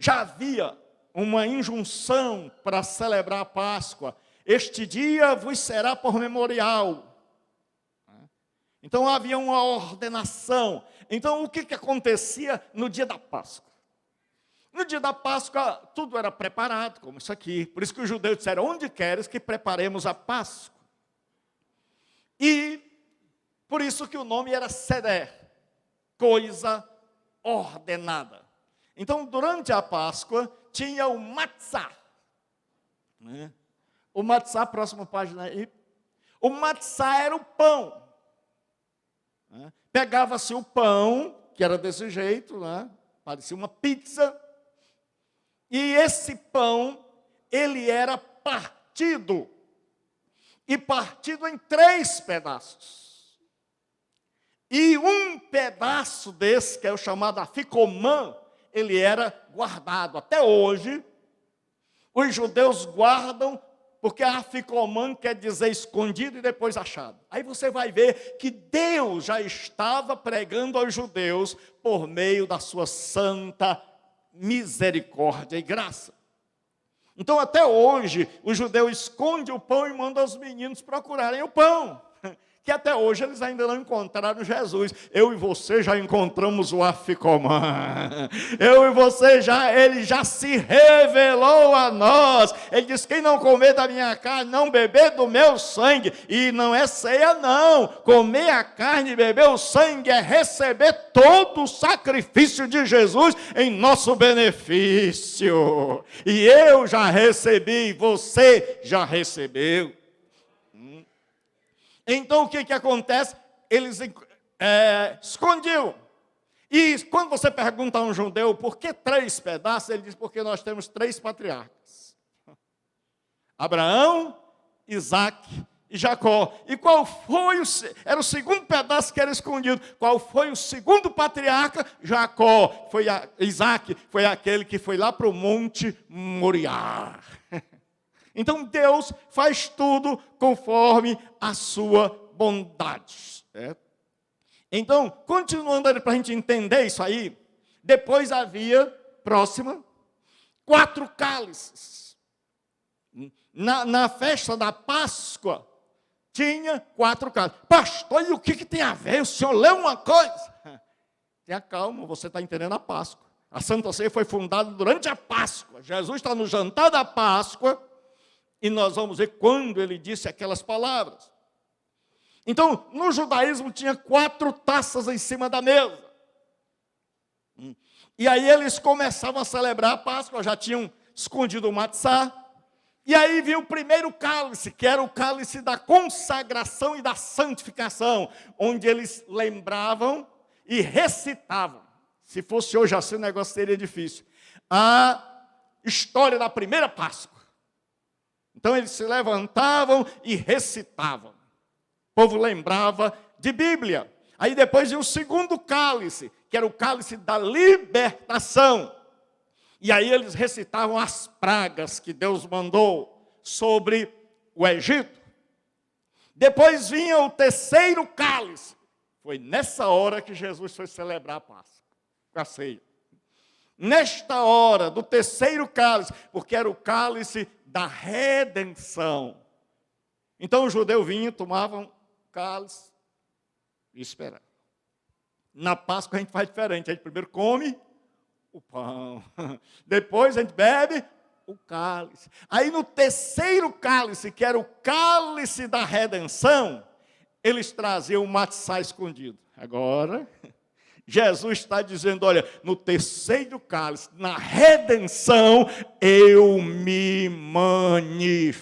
já havia uma injunção para celebrar a Páscoa. Este dia vos será por memorial. Então havia uma ordenação. Então o que acontecia no dia da Páscoa? No dia da Páscoa tudo era preparado, como isso aqui. Por isso que os judeus disseram, onde queres que preparemos a Páscoa? E por isso que o nome era Seder, coisa ordenada. Então durante a Páscoa tinha o matzá. O matzá, próxima página aí. O matzá era o pão. Pegava-se o pão, que era desse jeito, parecia uma pizza, e esse pão, ele era partido, e partido em 3 pedaços. E um pedaço desse, que é o chamado afikoman, ele era guardado. Até hoje, os judeus guardam, porque afikoman quer dizer escondido e depois achado. Aí você vai ver que Deus já estava pregando aos judeus por meio da sua santa misericórdia e graça. Então até hoje o judeu esconde o pão e manda os meninos procurarem o pão. Que até hoje eles ainda não encontraram Jesus. Eu e você já encontramos o afikoman. Eu e você ele já se revelou a nós. Ele diz, quem não comer da minha carne, não beber do meu sangue. E não é ceia não. Comer a carne e beber o sangue é receber todo o sacrifício de Jesus em nosso benefício. E eu já recebi, você já recebeu. Então o que acontece? Eles escondiam. E quando você pergunta a um judeu por que 3 pedaços, ele diz porque nós temos 3 patriarcas. Abraão, Isaac e Jacó. E qual foi era o segundo pedaço que era escondido. Qual foi o segundo patriarca? Jacó. Isaac foi aquele que foi lá para o Monte Moriá. Então Deus faz tudo conforme a sua bondade. Então, continuando para a gente entender isso aí, depois havia, próxima, 4 cálices. Na festa da Páscoa, tinha 4 cálices. Pastor, e o que tem a ver? O senhor leu uma coisa? Tenha calma, você está entendendo a Páscoa. A Santa Ceia foi fundada durante a Páscoa. Jesus está no jantar da Páscoa. E nós vamos ver quando ele disse aquelas palavras. Então, no judaísmo tinha 4 taças em cima da mesa. E aí eles começavam a celebrar a Páscoa, já tinham escondido o matzá. E aí vinha o primeiro cálice, que era o cálice da consagração e da santificação, onde eles lembravam e recitavam. Se fosse hoje assim, o negócio seria difícil. A história da primeira Páscoa. Então eles se levantavam e recitavam. O povo lembrava de Bíblia. Aí depois vinha o segundo cálice, que era o cálice da libertação. E aí eles recitavam as pragas que Deus mandou sobre o Egito. Depois vinha o terceiro cálice. Foi nessa hora que Jesus foi celebrar a Páscoa, a ceia. Nesta hora do terceiro cálice, porque era o cálice da redenção. Então o judeu vinha, tomava um cálice e esperava. Na Páscoa a gente faz diferente. A gente primeiro come o pão. Depois a gente bebe o cálice. Aí no terceiro cálice, que era o cálice da redenção, eles traziam o matzá escondido. Agora, Jesus está dizendo, olha, no terceiro cálice, na redenção, eu me manifesto.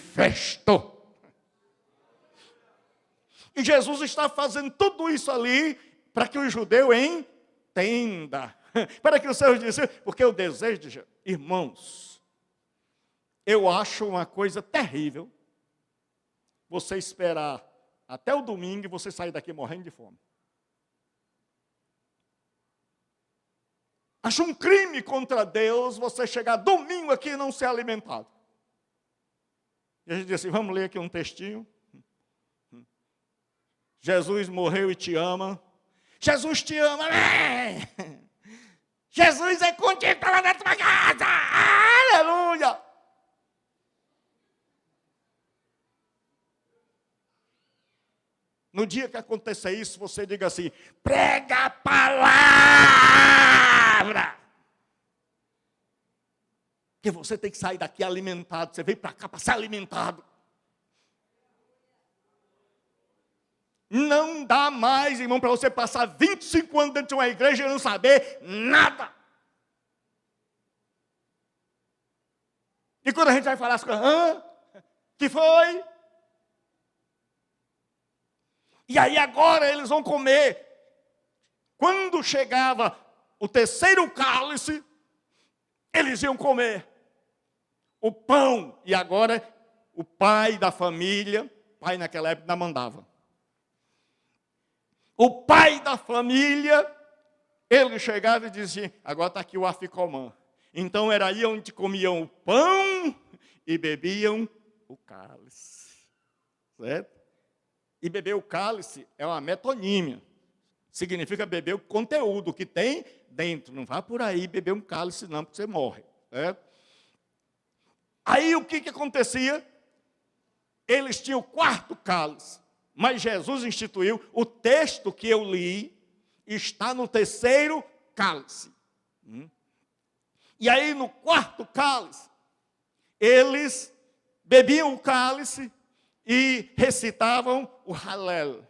E Jesus está fazendo tudo isso ali para que o judeu entenda. Para que os seus discípulos, porque o desejo de Jesus, irmãos, eu acho uma coisa terrível você esperar até o domingo e você sair daqui morrendo de fome. Acho um crime contra Deus você chegar domingo aqui e não ser alimentado. E a gente diz assim, vamos ler aqui um textinho. Jesus morreu e te ama. Jesus te ama. Jesus é contigo, está lá na tua casa. Aleluia. No dia que acontecer isso, você diga assim: prega a palavra. Porque você tem que sair daqui alimentado. Você veio para cá para ser alimentado. Não dá mais, irmão, para você passar 25 anos dentro de uma igreja e não saber nada. E quando a gente vai falar as coisas, que foi? E aí agora eles vão comer. Quando chegava o terceiro cálice, eles iam comer o pão. E agora o pai da família, pai naquela época ainda mandava. O pai da família, ele chegava e dizia: agora está aqui o aficomã. Então era aí onde comiam o pão e bebiam o cálice. Certo? E beber o cálice é uma metonímia. Significa beber o conteúdo que tem dentro. Não vá por aí beber um cálice não, porque você morre. Certo? Aí o que acontecia? Eles tinham o quarto cálice. Mas Jesus instituiu, o texto que eu li está no terceiro cálice. E aí no quarto cálice, eles bebiam o cálice e recitavam o Halel.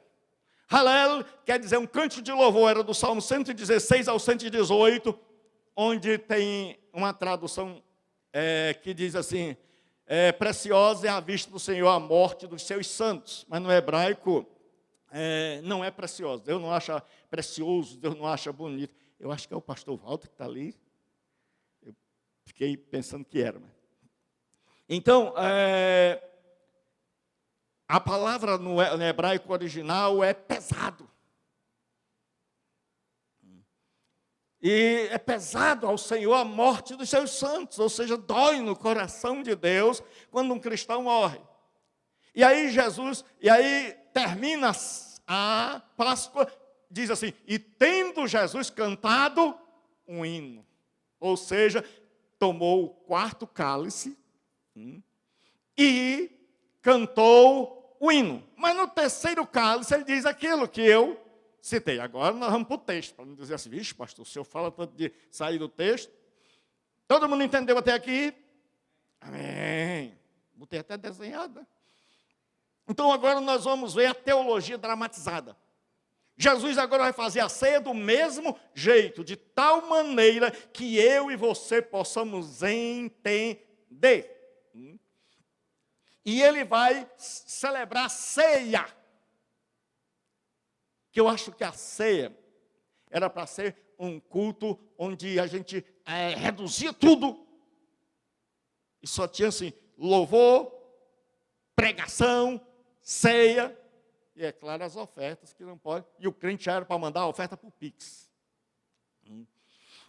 Halel quer dizer um cântico de louvor, era do Salmo 116 ao 118, onde tem uma tradução que diz assim: preciosa é a vista do Senhor a morte dos seus santos. Mas no hebraico não é preciosa. Deus não acha precioso, Deus não acha bonito. Eu acho que é o pastor Walter que está ali. Eu fiquei pensando que era. Então, a palavra no hebraico original é pesado. E é pesado ao Senhor a morte dos seus santos, ou seja, dói no coração de Deus quando um cristão morre. E aí termina a Páscoa, diz assim: e tendo Jesus cantado um hino, ou seja, tomou o quarto cálice e cantou o hino. Mas no terceiro cálice ele diz aquilo que eu citei. Agora nós vamos para o texto, para não dizer assim: vixe, pastor, o senhor fala tanto de sair do texto. Todo mundo entendeu até aqui? Amém. Botei até desenhada. Então agora nós vamos ver a teologia dramatizada. Jesus agora vai fazer a ceia do mesmo jeito, de tal maneira que eu e você possamos entender. E ele vai celebrar a ceia. Que eu acho que a ceia era para ser um culto onde a gente reduzia tudo. E só tinha assim, louvor, pregação, ceia. E é claro, as ofertas que não pode. E o crente já era para mandar a oferta para o Pix.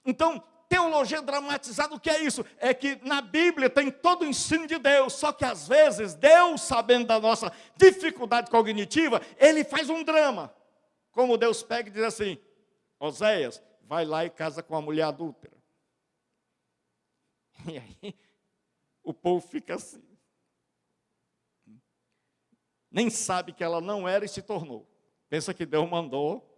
Então, teologia dramatizada, o que é isso? É que na Bíblia tem todo o ensino de Deus, só que às vezes Deus, sabendo da nossa dificuldade cognitiva, Ele faz um drama. Como Deus pega e diz assim: Oséias, vai lá e casa com a mulher adúltera. E aí, o povo fica assim. Nem sabe que ela não era e se tornou. Pensa que Deus mandou,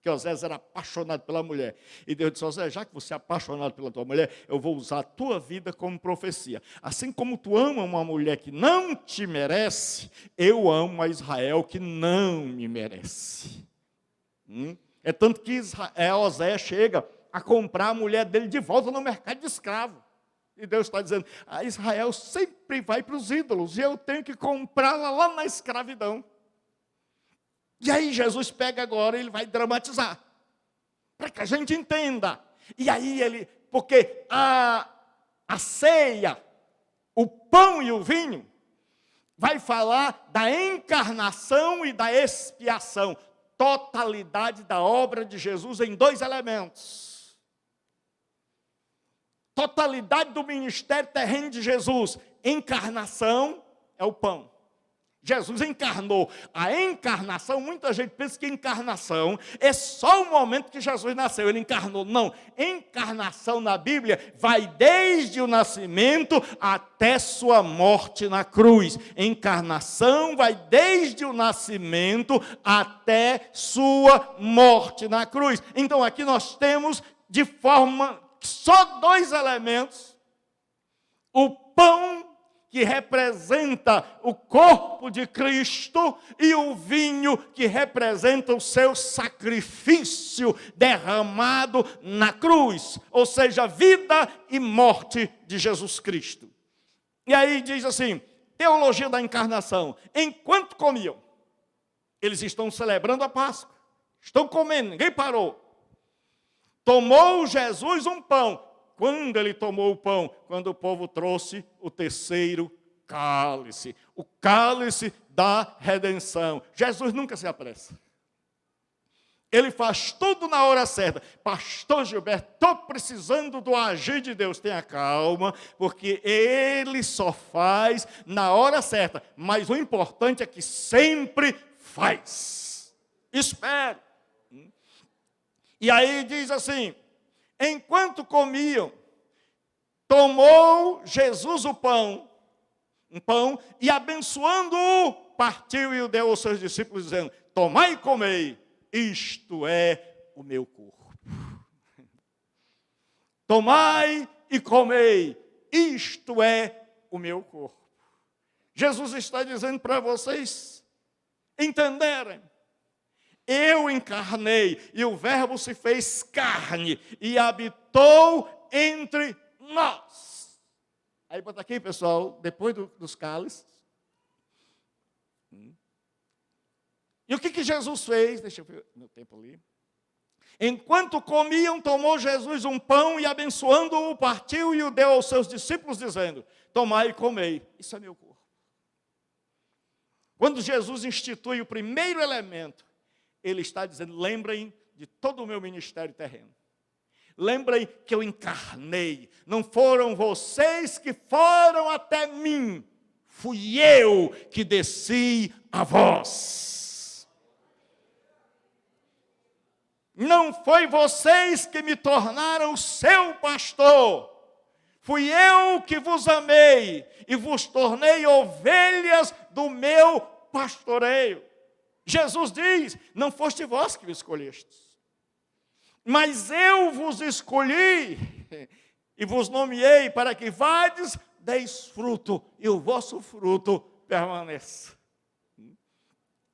que Oséias era apaixonado pela mulher. E Deus disse: Oséias, já que você é apaixonado pela tua mulher, eu vou usar a tua vida como profecia. Assim como tu ama uma mulher que não te merece, eu amo a Israel que não me merece. É tanto que Oséias chega a comprar a mulher dele de volta no mercado de escravo. E Deus está dizendo: a Israel sempre vai para os ídolos, e eu tenho que comprá-la lá na escravidão. E aí Jesus pega agora e ele vai dramatizar, para que a gente entenda. E aí porque a ceia, o pão e o vinho, vai falar da encarnação e da expiação. Totalidade da obra de Jesus em dois elementos. Totalidade do ministério terreno de Jesus. Encarnação é o pão. Jesus encarnou. A encarnação, muita gente pensa que encarnação é só o momento que Jesus nasceu, ele encarnou. Não, encarnação na Bíblia vai desde o nascimento até sua morte na cruz. Encarnação vai desde o nascimento até sua morte na cruz. Então aqui nós temos de forma só dois elementos: o pão, que representa o corpo de Cristo, e o vinho, que representa o seu sacrifício derramado na cruz, ou seja, vida e morte de Jesus Cristo. E aí diz assim, teologia da encarnação: enquanto comiam, eles estão celebrando a Páscoa, estão comendo, ninguém parou. Tomou Jesus um pão. Quando ele tomou o pão? Quando o povo trouxe o terceiro cálice. O cálice da redenção. Jesus nunca se apressa. Ele faz tudo na hora certa. Pastor Gilberto, estou precisando do agir de Deus. Tenha calma, porque ele só faz na hora certa. Mas o importante é que sempre faz. Espere. E aí diz assim, enquanto comiam, tomou Jesus o pão, um pão, e abençoando-o, partiu e o deu aos seus discípulos, dizendo, tomai e comei, isto é o meu corpo. Tomai e comei, isto é o meu corpo. Jesus está dizendo para vocês entenderem. Eu encarnei, e o Verbo se fez carne, e habitou entre nós. Aí bota aqui, pessoal, depois dos cálices. E o que Jesus fez? Deixa eu ver meu tempo ali. Enquanto comiam, tomou Jesus um pão e abençoando-o, partiu e o deu aos seus discípulos, dizendo, tomai e comei, isso é meu corpo. Quando Jesus institui o primeiro elemento, ele está dizendo, lembrem de todo o meu ministério terreno. Lembrem que eu encarnei. Não foram vocês que foram até mim. Fui eu que desci a vós. Não foi vocês que me tornaram seu pastor. Fui eu que vos amei e vos tornei ovelhas do meu pastoreio. Jesus diz, não foste vós que me escolhestes, mas eu vos escolhi e vos nomeei para que vades, deis fruto e o vosso fruto permaneça.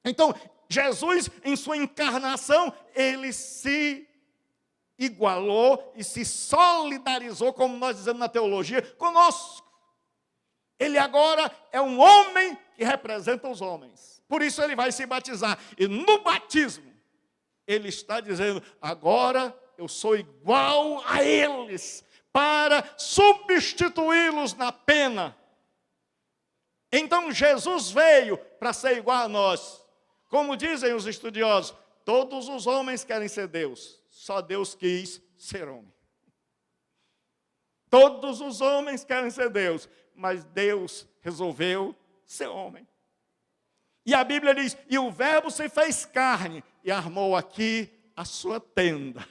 Então, Jesus, em sua encarnação, ele se igualou e se solidarizou, como nós dizemos na teologia, conosco. Ele agora é um homem que representa os homens. Por isso ele vai se batizar. E no batismo, ele está dizendo, agora eu sou igual a eles, para substituí-los na pena. Então Jesus veio para ser igual a nós. Como dizem os estudiosos, todos os homens querem ser Deus, só Deus quis ser homem. Todos os homens querem ser Deus, mas Deus resolveu ser homem. E a Bíblia diz, e o Verbo se fez carne e armou aqui a sua tenda.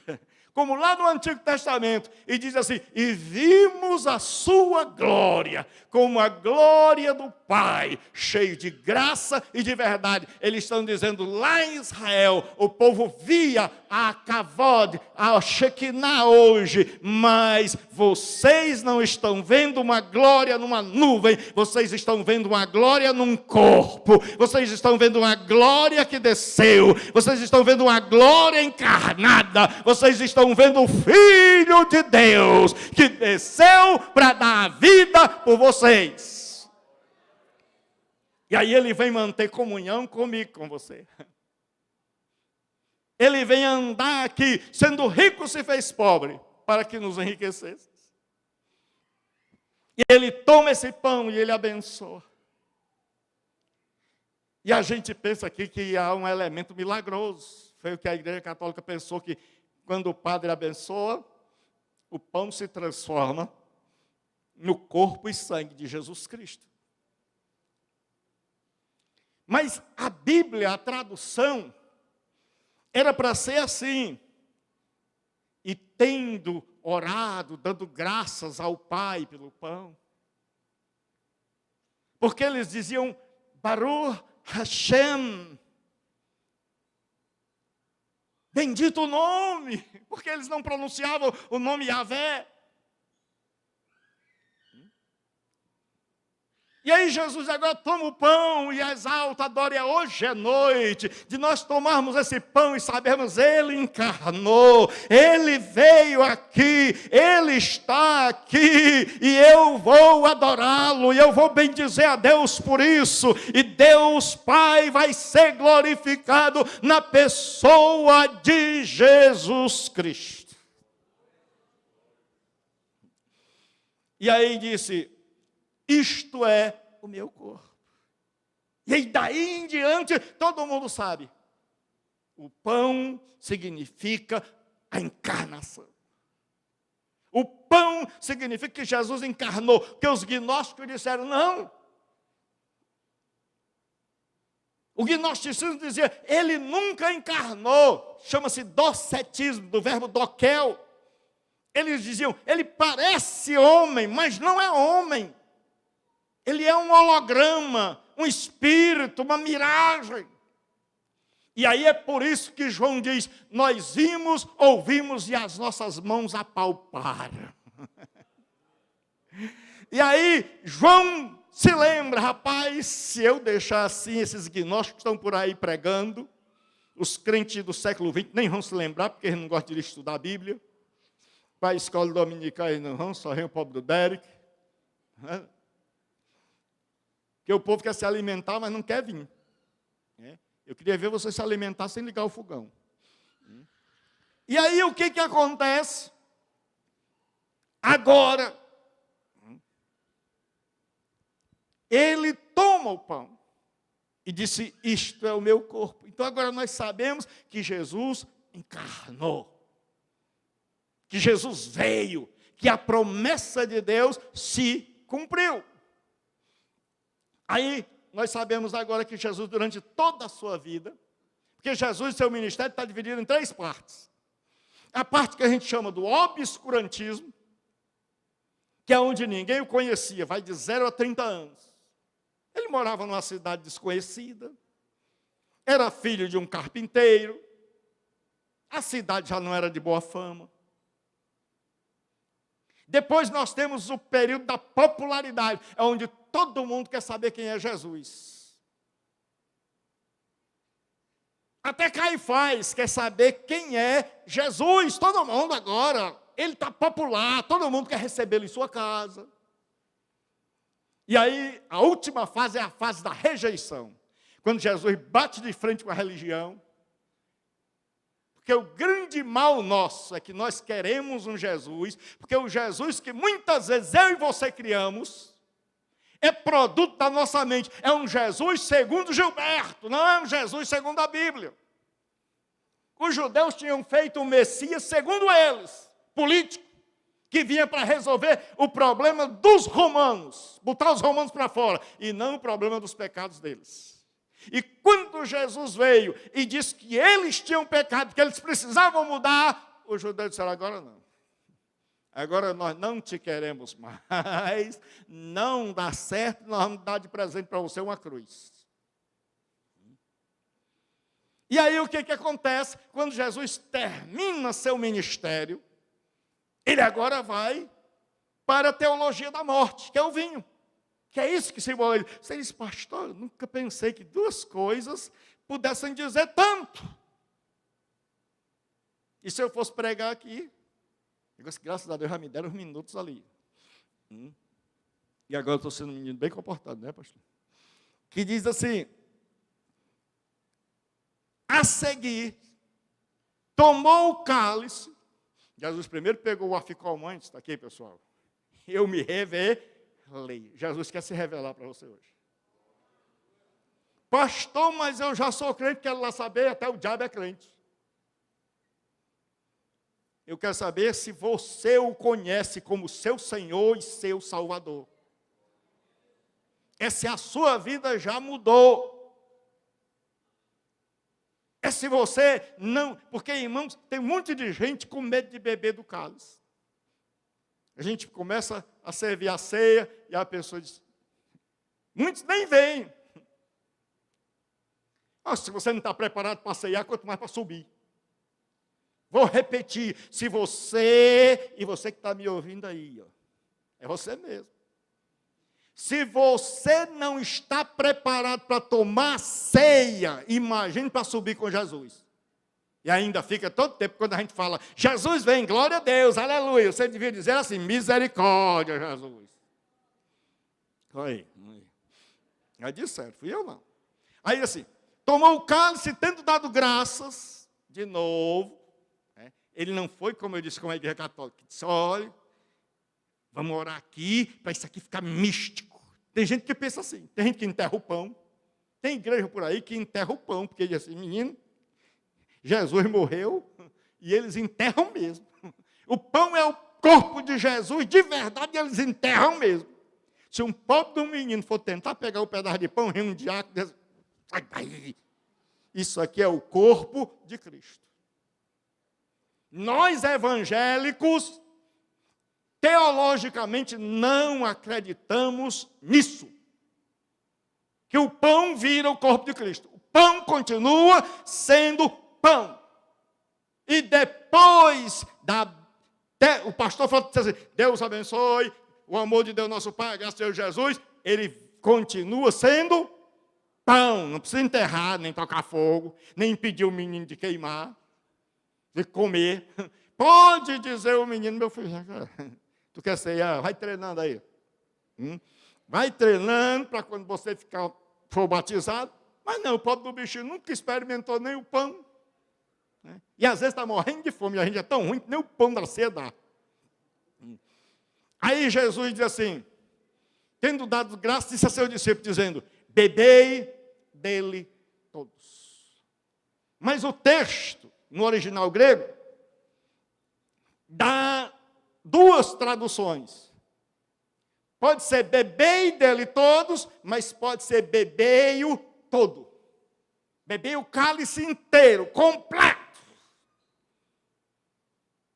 Como lá no Antigo Testamento, e diz assim, e vimos a sua glória, como a glória do Pai, cheio de graça e de verdade. Eles estão dizendo, lá em Israel, o povo via a Kavod, a Shekinah hoje, mas vocês não estão vendo uma glória numa nuvem, vocês estão vendo uma glória num corpo, vocês estão vendo uma glória que desceu, vocês estão vendo uma glória encarnada, vocês estão vendo o Filho de Deus, que desceu para dar a vida por vocês. E aí ele vem manter comunhão comigo, com você. Ele vem andar aqui, sendo rico se fez pobre, para que nos enriquecesse. E ele toma esse pão e ele abençoa. E a gente pensa aqui que há um elemento milagroso. Foi o que a Igreja Católica pensou, que quando o padre abençoa, o pão se transforma no corpo e sangue de Jesus Cristo. Mas a Bíblia, a tradução, era para ser assim. E tendo orado, dando graças ao Pai pelo pão. Porque eles diziam, Baruch Hashem. Bendito o nome. Porque eles não pronunciavam o nome Yahvé. E aí Jesus agora toma o pão e exalta, adora, e hoje é noite de nós tomarmos esse pão e sabermos, Ele encarnou, Ele veio aqui, Ele está aqui, e eu vou adorá-lo, e eu vou bendizer a Deus por isso, e Deus Pai vai ser glorificado na pessoa de Jesus Cristo. E aí disse, isto é o meu corpo. E aí daí em diante, todo mundo sabe. O pão significa a encarnação. O pão significa que Jesus encarnou. Que os gnósticos disseram, não. O gnosticismo dizia, ele nunca encarnou. Chama-se docetismo, do verbo doquel. Eles diziam, ele parece homem, mas não é homem. Ele é um holograma, um espírito, uma miragem. E aí é por isso que João diz, nós vimos, ouvimos e as nossas mãos apalparam. E aí João se lembra, rapaz, se eu deixar assim, esses gnósticos estão por aí pregando, os crentes do século XX nem vão se lembrar, porque eles não gostam de estudar a Bíblia. Para a escola dominical eles não vão, só vem o pobre do Derek. Porque o povo quer se alimentar, mas não quer vir. Eu queria ver você se alimentar sem ligar o fogão. E aí o que acontece? Agora, ele toma o pão e disse, isto é o meu corpo. Então agora nós sabemos que Jesus encarnou. Que Jesus veio, que a promessa de Deus se cumpriu. Aí, nós sabemos agora que Jesus, durante toda a sua vida, porque Jesus e seu ministério está dividido em 3 partes. A parte que a gente chama do obscurantismo, que é onde ninguém o conhecia, vai de 0 a 30 anos. Ele morava numa cidade desconhecida, era filho de um carpinteiro, a cidade já não era de boa fama. Depois nós temos o período da popularidade, é onde todo mundo quer saber quem é Jesus. Até Caifás quer saber quem é Jesus, todo mundo agora. Ele está popular, todo mundo quer recebê-lo em sua casa. E aí, a última fase é a fase da rejeição. Quando Jesus bate de frente com a religião. Porque o grande mal nosso é que nós queremos um Jesus, porque o Jesus que muitas vezes eu e você criamos, é produto da nossa mente. É um Jesus segundo Gilberto, não é um Jesus segundo a Bíblia. Os judeus tinham feito um Messias segundo eles, político, que vinha para resolver o problema dos romanos, botar os romanos para fora, e não o problema dos pecados deles. E quando Jesus veio e disse que eles tinham pecado, que eles precisavam mudar, os judeus disseram, agora não. Agora nós não te queremos mais, não dá certo, nós vamos dar de presente para você uma cruz. E aí o que acontece? Quando Jesus termina seu ministério, ele agora vai para a teologia da morte, que é o vinho. Que é isso que simboliza. Você diz, pastor, eu nunca pensei que 2 coisas pudessem dizer tanto. E se eu fosse pregar aqui, graças a Deus já me deram uns minutos ali. E agora eu estou sendo um menino bem comportado, né, pastor? Que diz assim, a seguir, tomou o cálice. Jesus primeiro pegou o aficalmante, está aqui, pessoal. Eu me revelei. Jesus quer se revelar para você hoje. Pastor, mas eu já sou crente, quero lá saber, até o diabo é crente. Eu quero saber se você o conhece como seu Senhor e seu Salvador. É se a sua vida já mudou. É se você não... Porque, irmãos, tem um monte de gente com medo de beber do cálice. A gente começa a servir a ceia e a pessoa diz... Muitos nem vêm. Se você não está preparado para ceiar, quanto mais para subir. Vou repetir. Se você... E você que está me ouvindo aí, ó, é você mesmo. Se você não está preparado para tomar ceia, imagine para subir com Jesus. E ainda fica todo tempo quando a gente fala, Jesus vem, glória a Deus, aleluia. Você devia dizer assim, misericórdia, Jesus. Aí disse certo, fui eu não. Aí assim, tomou o cálice, tendo dado graças, de novo. Ele não foi, como eu disse, como a igreja católica. Disse, olha, vamos orar aqui, para isso aqui ficar místico. Tem gente que pensa assim, tem gente que enterra o pão. Tem igreja por aí que enterra o pão, porque diz assim, menino, Jesus morreu e eles enterram mesmo. O pão é o corpo de Jesus, de verdade eles enterram mesmo. Se um pobre de um menino for tentar pegar o pedaço de pão, um diácono diz, sai daí. Isso aqui é o corpo de Cristo. Nós evangélicos, teologicamente, não acreditamos nisso. Que o pão vira o corpo de Cristo. O pão continua sendo pão. E depois o pastor fala assim, Deus abençoe, o amor de Deus nosso Pai, graças a Deus Jesus, ele continua sendo pão. Não precisa enterrar, nem tocar fogo, nem impedir o menino de queimar, de comer. Pode dizer o menino, meu filho, tu quer ceiar? Vai treinando aí. Vai treinando para quando você for batizado. Mas não, o pobre do bichinho nunca experimentou nem o pão. E às vezes está morrendo de fome. E a gente é tão ruim que nem o pão da ceia dá. Aí Jesus diz assim, tendo dado graça, disse a seus discípulos, dizendo, bebei dele todos. Mas o texto, no original grego, dá duas traduções. Pode ser bebei dele todos, mas pode ser bebei-o todo. Bebei o cálice inteiro, completo.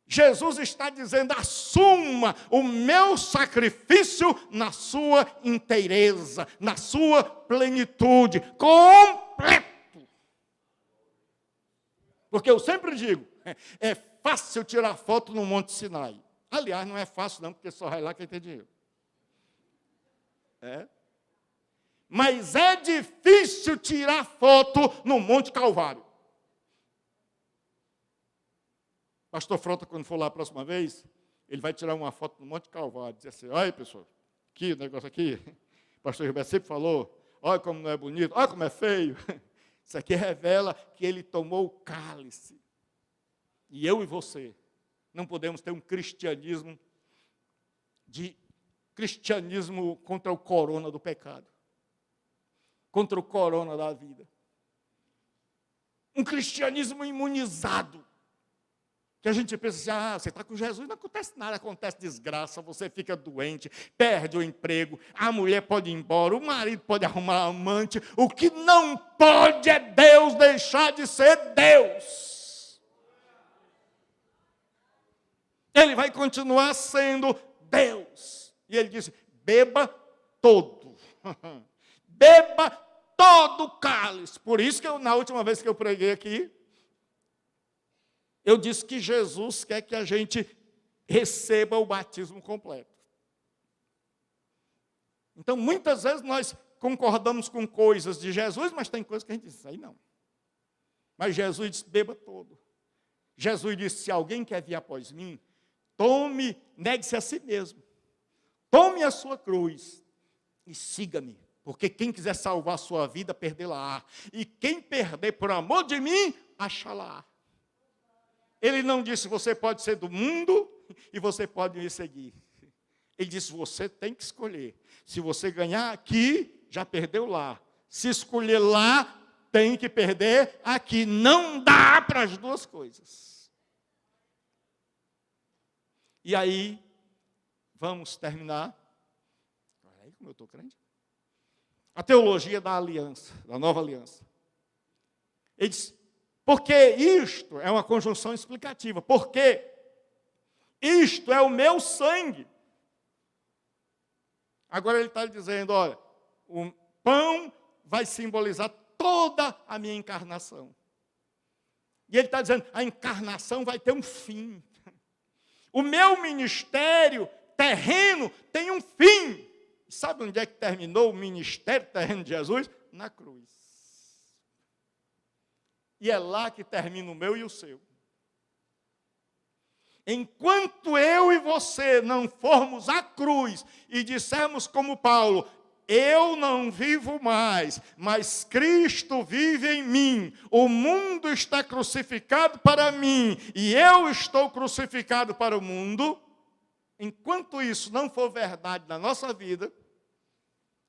Jesus está dizendo, assuma o meu sacrifício na sua inteireza, na sua plenitude, completo. Porque eu sempre digo, é fácil tirar foto no Monte Sinai. Aliás, não é fácil não, porque só vai lá quem tem dinheiro. Mas é difícil tirar foto no Monte Calvário. Pastor Frota, quando for lá a próxima vez, ele vai tirar uma foto no Monte Calvário. Dizer assim, olha pessoal, aqui o negócio aqui. O pastor Gilberto sempre falou, olha como não é bonito, olha como é feio. Isso aqui revela que ele tomou o cálice. E eu e você não podemos ter um cristianismo contra o corona do pecado. Contra o corona da vida. Um cristianismo imunizado. Que a gente pensa assim, você está com Jesus, não acontece nada, acontece desgraça, você fica doente, perde o emprego, a mulher pode ir embora, o marido pode arrumar amante, o que não pode é Deus deixar de ser Deus. Ele vai continuar sendo Deus. E ele disse, beba todo. Beba todo o cálice. Por isso que na última vez que eu preguei aqui, eu disse que Jesus quer que a gente receba o batismo completo. Então, muitas vezes nós concordamos com coisas de Jesus, mas tem coisas que a gente diz, isso aí não. Mas Jesus disse, beba todo. Jesus disse, se alguém quer vir após mim, negue-se a si mesmo. Tome a sua cruz e siga-me. Porque quem quiser salvar a sua vida, perdê-la-á. E quem perder por amor de mim, achá-la-á. Ele não disse, você pode ser do mundo e você pode me seguir. Ele disse, você tem que escolher. Se você ganhar aqui, já perdeu lá. Se escolher lá, tem que perder aqui. Não dá para as duas coisas. E aí, vamos terminar. Olha aí como eu estou crente. A teologia da aliança, da nova aliança. Ele diz, Porque isto é uma conjunção explicativa. Porque isto é o meu sangue. Agora ele está dizendo, olha, o pão vai simbolizar toda a minha encarnação. E ele está dizendo, a encarnação vai ter um fim. O meu ministério terreno tem um fim. Sabe onde é que terminou o ministério terreno de Jesus? Na cruz. E é lá que termina o meu e o seu. Enquanto eu e você não formos à cruz e dissermos como Paulo, eu não vivo mais, mas Cristo vive em mim. O mundo está crucificado para mim e eu estou crucificado para o mundo. Enquanto isso não for verdade na nossa vida,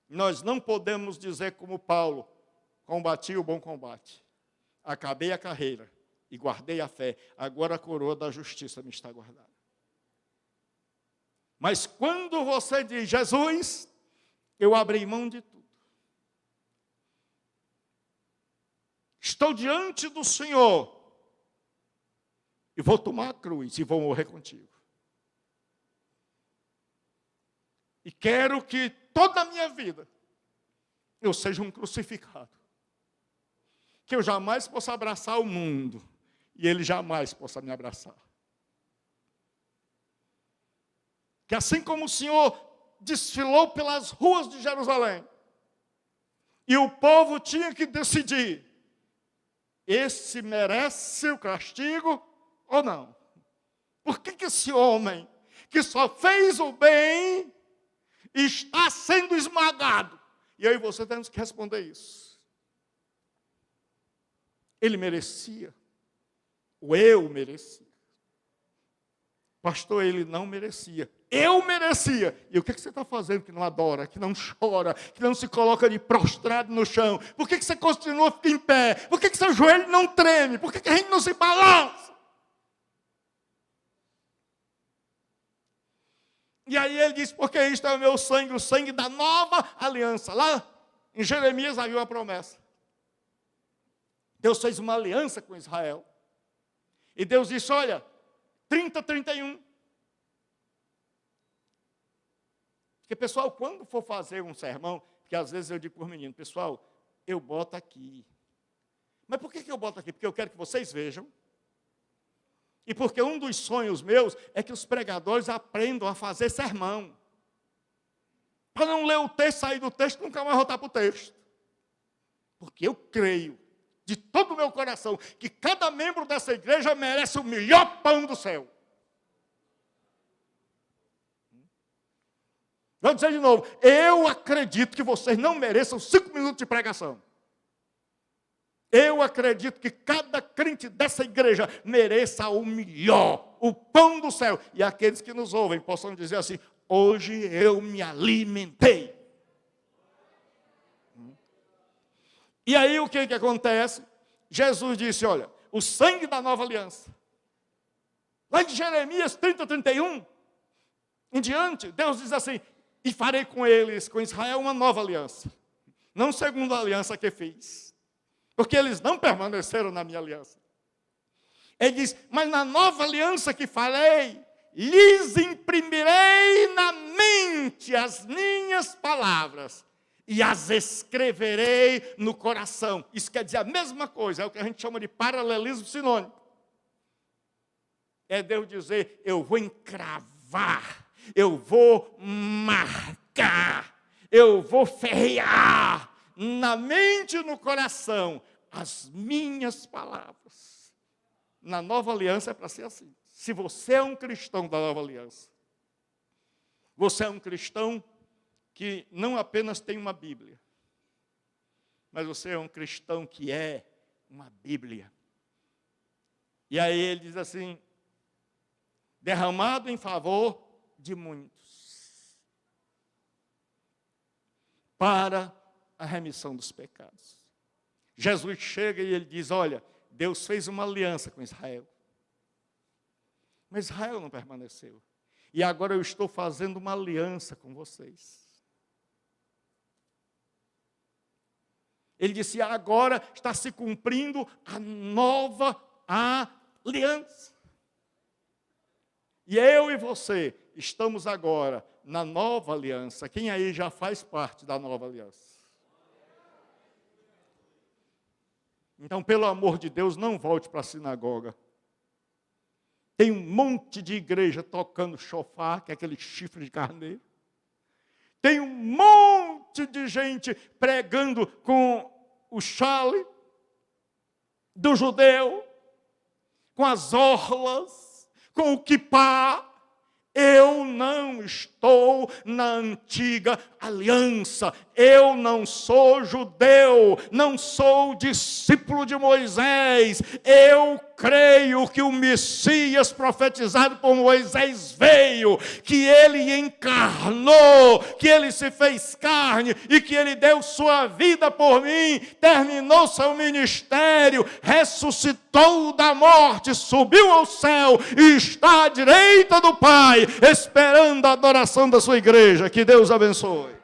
nós não podemos dizer como Paulo, combati o bom combate, acabei a carreira e guardei a fé, agora a coroa da justiça me está guardada. Mas quando você diz, Jesus, eu abri mão de tudo. Estou diante do Senhor e vou tomar a cruz e vou morrer contigo. E quero que toda a minha vida eu seja um crucificado. Que eu jamais possa abraçar o mundo e ele jamais possa me abraçar. Que assim como o Senhor desfilou pelas ruas de Jerusalém e o povo tinha que decidir, esse merece o castigo ou não? Por que esse homem que só fez o bem está sendo esmagado? E eu e você temos que responder isso. Ele merecia. O eu merecia. Pastor, ele não merecia. Eu merecia. E o que você está fazendo que não adora, que não chora, que não se coloca de prostrado no chão? Por que você continua em pé? Por que seu joelho não treme? Por que a gente não se balança? E aí ele diz, porque isto é o meu sangue, o sangue da nova aliança. Lá em Jeremias havia uma promessa. Deus fez uma aliança com Israel. E Deus disse, olha, 31. Porque, pessoal, quando for fazer um sermão, porque às vezes eu digo para os meninos, pessoal, eu boto aqui. Mas por que eu boto aqui? Porque eu quero que vocês vejam. E porque um dos sonhos meus é que os pregadores aprendam a fazer sermão. Para não ler o texto, sair do texto, nunca mais voltar para o texto. Porque eu creio, de todo o meu coração, que cada membro dessa igreja merece o melhor pão do céu. Vou dizer de novo, eu acredito que vocês não mereçam 5 minutos de pregação. Eu acredito que cada crente dessa igreja mereça o melhor, o pão do céu. E aqueles que nos ouvem possam dizer assim, hoje eu me alimentei. E aí o que acontece? Jesus disse, olha, o sangue da nova aliança. Lá de Jeremias 31, em diante, Deus diz assim, e farei com eles, com Israel, uma nova aliança. Não segundo a aliança que fiz. Porque eles não permaneceram na minha aliança. Ele diz, mas na nova aliança que farei, lhes imprimirei na mente as minhas palavras e as escreverei no coração. Isso quer dizer a mesma coisa, é o que a gente chama de paralelismo sinônimo. É Deus dizer, eu vou encravar, eu vou marcar, eu vou ferrear na mente e no coração as minhas palavras. Na nova aliança é para ser assim. Se você é um cristão da nova aliança, você é um cristão que não apenas tem uma Bíblia, mas você é um cristão que é uma Bíblia. E aí ele diz assim, derramado em favor de muitos, para a remissão dos pecados. Jesus chega e ele diz, olha, Deus fez uma aliança com Israel. Mas Israel não permaneceu. E agora eu estou fazendo uma aliança com vocês. Ele disse, agora está se cumprindo a nova aliança. E eu e você estamos agora na nova aliança. Quem aí já faz parte da nova aliança? Então, pelo amor de Deus, não volte para a sinagoga. Tem um monte de igreja tocando chofar, que é aquele chifre de carneiro. Tem um monte de gente pregando com o chale do judeu, com as orlas, com o quipá. Eu não estou na antiga aliança. Eu não sou judeu, não sou discípulo de Moisés. Eu creio que o Messias profetizado por Moisés veio, que ele encarnou, que ele se fez carne e que ele deu sua vida por mim, terminou seu ministério, ressuscitou da morte, subiu ao céu e está à direita do Pai, esperando a adoração da sua igreja. Que Deus abençoe.